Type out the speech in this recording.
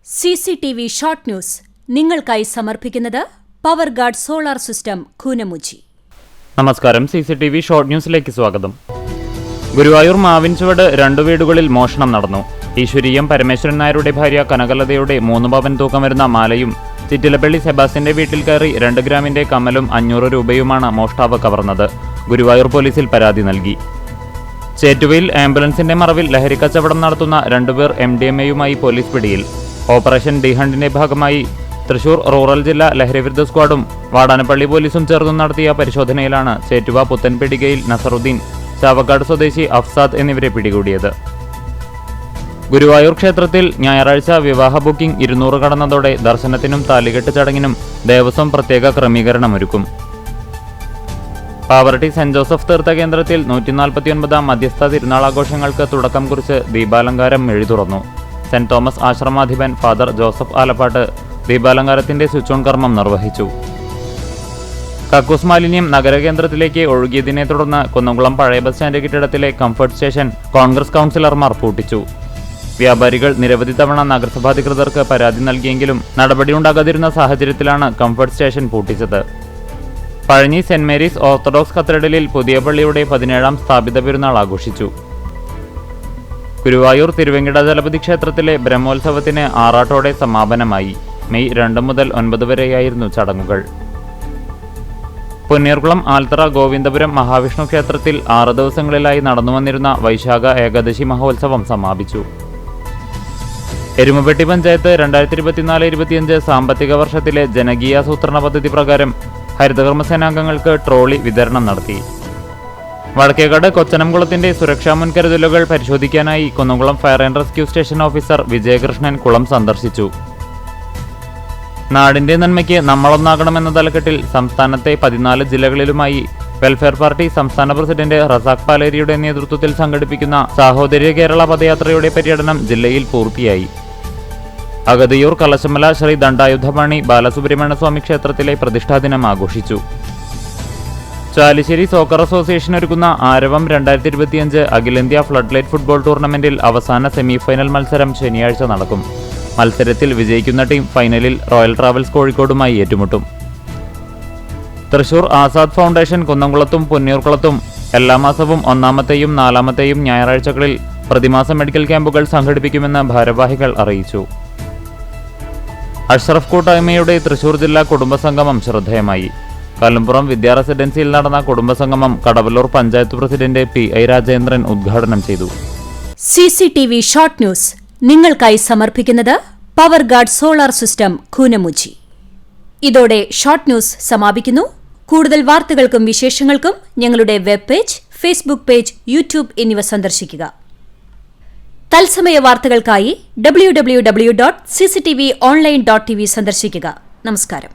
CCTV short news നിങ്ങൾക്കായി സമർപ്പിക്കുന്നത് power guard solar system Koonamuchi. നമസ്കാരം. CCTV ഷോർട്ട് ന്യൂസിലേക്ക് സ്വാഗതം. ഗുരുവായൂർ മാവിൻചുവട് 2 വീടുകളിൽ മോഷണം നടന്നു. ഈശ്വരീയം പരമേശ്വരൻ നായരുടെ ഭാര്യ കനകലതയുടെ 3 പവൻ തൂക്കം വരുന്ന മാലയും ചിറ്റിലപ്പള്ളി സെബാസ്റ്റിന്റെ വീട്ടിൽ കയറി 2 ഗ്രാമിന്റെ കമ്മലും 500 രൂപയുമാണ് മോഷ്ടാവ് കവർന്നത്. ഗുരുവായൂർ പോലീസിൽ പരാതി നൽകി. ചേറ്റുവയിൽ ആംബുലൻസിന്റെ മറവിൽ ലഹരിക്കച്ചവടം നടത്തുന്ന 2 പേർ MDMAയുമായി പോലീസ് പിടിയിൽ. ഓപ്പറേഷൻ ഡി ഹണ്ടിന്റെ ഭാഗമായി തൃശൂർ റൂറൽ ജില്ലാ ലഹരിവിരുദ്ധ സ്ക്വാഡും വാടാനപ്പള്ളി പോലീസും ചേർന്ന് നടത്തിയ പരിശോധനയിലാണ് ചേറ്റുവ പുത്തൻപിടികയിൽ നസറുദ്ദീൻ, ചാവക്കാട് സ്വദേശി അഫ്സാദ് എന്നിവരെ പിടികൂടിയത്. ഗുരുവായൂർ ക്ഷേത്രത്തിൽ ഞായറാഴ്ച വിവാഹ ബുക്കിംഗ് 200 കടന്നതോടെ ദർശനത്തിനും താലികെട്ട് ചടങ്ങിനും ദേവസ്വം പ്രത്യേക ക്രമീകരണമൊരുക്കും. പാവറട്ടി സെന്റ് ജോസഫ് തീർത്ഥകേന്ദ്രത്തിൽ 149 മധ്യസ്ഥ തിരുനാളാഘോഷങ്ങൾക്ക് തുടക്കം കുറിച്ച് ദീപാലങ്കാരം മെഴി തുറന്നു. സെന്റ് തോമസ് ആശ്രമാധിപൻ ഫാദർ ജോസഫ് ആലപ്പാട്ട് ദീപാലങ്കാരത്തിന്റെ സ്വിച്ച് ഓൺ കർമ്മം നിർവഹിച്ചു. കക്കൂസ് മാലിന്യം നഗരകേന്ദ്രത്തിലേക്ക് ഒഴുകിയതിനെ തുടർന്ന് കുന്നംകുളം പഴയ ബസ് സ്റ്റാൻഡ് കെട്ടിടത്തിലെ കംഫർട്ട് സ്റ്റേഷൻ കോൺഗ്രസ് കൗൺസിലർമാർ പൂട്ടിച്ചു. വ്യാപാരികൾ നിരവധി തവണ നഗരസഭാധികൃതർക്ക് പരാതി നൽകിയെങ്കിലും നടപടിയുണ്ടാകാതിരുന്ന സാഹചര്യത്തിലാണ് കംഫർട്ട് സ്റ്റേഷൻ പൂട്ടിച്ചത്. പഴഞ്ഞി സെന്റ് മേരീസ് ഓർത്തഡോക്സ് കത്തീഡ്രലിൽ പുതിയ പള്ളിയുടെ 17ാം സ്ഥാപിത പെരുന്നാൾ ആഘോഷിച്ചു. ഗുരുവായൂർ തിരുവെങ്കിട ജലപതി ക്ഷേത്രത്തിലെ ബ്രഹ്മോത്സവത്തിന് ആറാട്ടോടെ സമാപനമായി. മെയ് 2 മുതൽ 9 വരെയായിരുന്നു ചടങ്ങുകൾ. പൊന്നീർകുളം ആൽത്തറ ഗോവിന്ദപുരം മഹാവിഷ്ണു ക്ഷേത്രത്തിൽ 6 ദിവസങ്ങളിലായി നടന്നുവന്നിരുന്ന വൈശാഖ ഏകാദശി മഹോത്സവം സമാപിച്ചു. എരുമപ്പെട്ടി പഞ്ചായത്ത് 2024-25 സാമ്പത്തിക വർഷത്തിലെ ജനകീയാസൂത്രണ പദ്ധതി പ്രകാരം ഹരിതകർമ്മസേനാംഗങ്ങൾക്ക് ട്രോളി വിതരണം നടത്തി. വടക്കേക്കാട് കൊച്ചനംകുളത്തിന്റെ സുരക്ഷാ മുൻകരുതലുകൾ പരിശോധിക്കാനായി Kunnamkulam fire and rescue station officer Vijayakrishnan കുളം സന്ദർശിച്ചു. നാടിന്റെ നന്മയ്ക്ക് നമ്മളൊന്നാകണമെന്ന തലക്കെട്ടിൽ സംസ്ഥാനത്തെ 14 ജില്ലകളിലുമായി വെൽഫെയർ പാർട്ടി സംസ്ഥാന പ്രസിഡന്റ് റസാഖ് പാലേരിയുടെ നേതൃത്വത്തിൽ സംഘടിപ്പിക്കുന്ന സാഹോദര്യ കേരള പദയാത്രയുടെ പര്യടനം ജില്ലയിൽ പൂർത്തിയായി. അഗതിയൂർ കലശമല ശ്രീ ദണ്ഡായുധപാണി ബാലസുബ്രഹ്മണ്യ സ്വാമി ക്ഷേത്രത്തിലെ പ്രതിഷ്ഠാദിനം ആഘോഷിച്ചു. ചാലിശ്ശേരി സോക്കർ അസോസിയേഷൻ ഒരുക്കുന്ന ആരവം 2025 അഖിലേന്ത്യാ ഫ്ലഡ് ലൈറ്റ് ഫുട്ബോൾ ടൂർണമെന്റിൽ അവസാന സെമിഫൈനൽ മത്സരം ശനിയാഴ്ച നടക്കും. മത്സരത്തിൽ വിജയിക്കുന്ന ടീം ഫൈനലിൽ റോയൽ ട്രാവൽസ് കോഴിക്കോടുമായി ഏറ്റുമുട്ടും. തൃശൂർ ആസാദ് ഫൗണ്ടേഷൻ കുന്നംകുളത്തും പൊന്നീർകുളത്തും എല്ലാ മാസവും 1-ാമത്തെയും 4-ാമത്തെയും ഞായറാഴ്ചകളിൽ പ്രതിമാസ മെഡിക്കൽ ക്യാമ്പുകൾ സംഘടിപ്പിക്കുമെന്ന് ഭാരവാഹികൾ അറിയിച്ചു. അഷ്റഫ് കൂട്ടായ്മയുടെ തൃശൂർ ജില്ലാ കുടുംബസംഗമം ശ്രദ്ധേയമായി. കല്ലുംപുറം വിദ്യാ റെസിഡൻസിയിൽ നടന്ന കുടുംബസംഗമം കടവല്ലൂർ പഞ്ചായത്ത് പ്രസിഡന്റ് PI രാജേന്ദ്രൻ ഉദ്ഘാടനം ചെയ്തു. CCTV ഷോർട്ട് ന്യൂസ് നിങ്ങൾക്കായി സമർപ്പിക്കുന്നത് power guard solar system Koonamuchi. ഇതോടെ ഷോർട്ട് ന്യൂസ് സമാപിക്കുന്നു. കൂടുതൽ വാർത്തകൾക്കും വിശേഷങ്ങൾക്കും ഞങ്ങളുടെ web page, Facebook page, YouTube എന്നിവ സന്ദർശിക്കുക. തത്സമയ വാർത്തകൾക്കായി www.cctv online.tv സന്ദർശിക്കുക. നമസ്കാരം.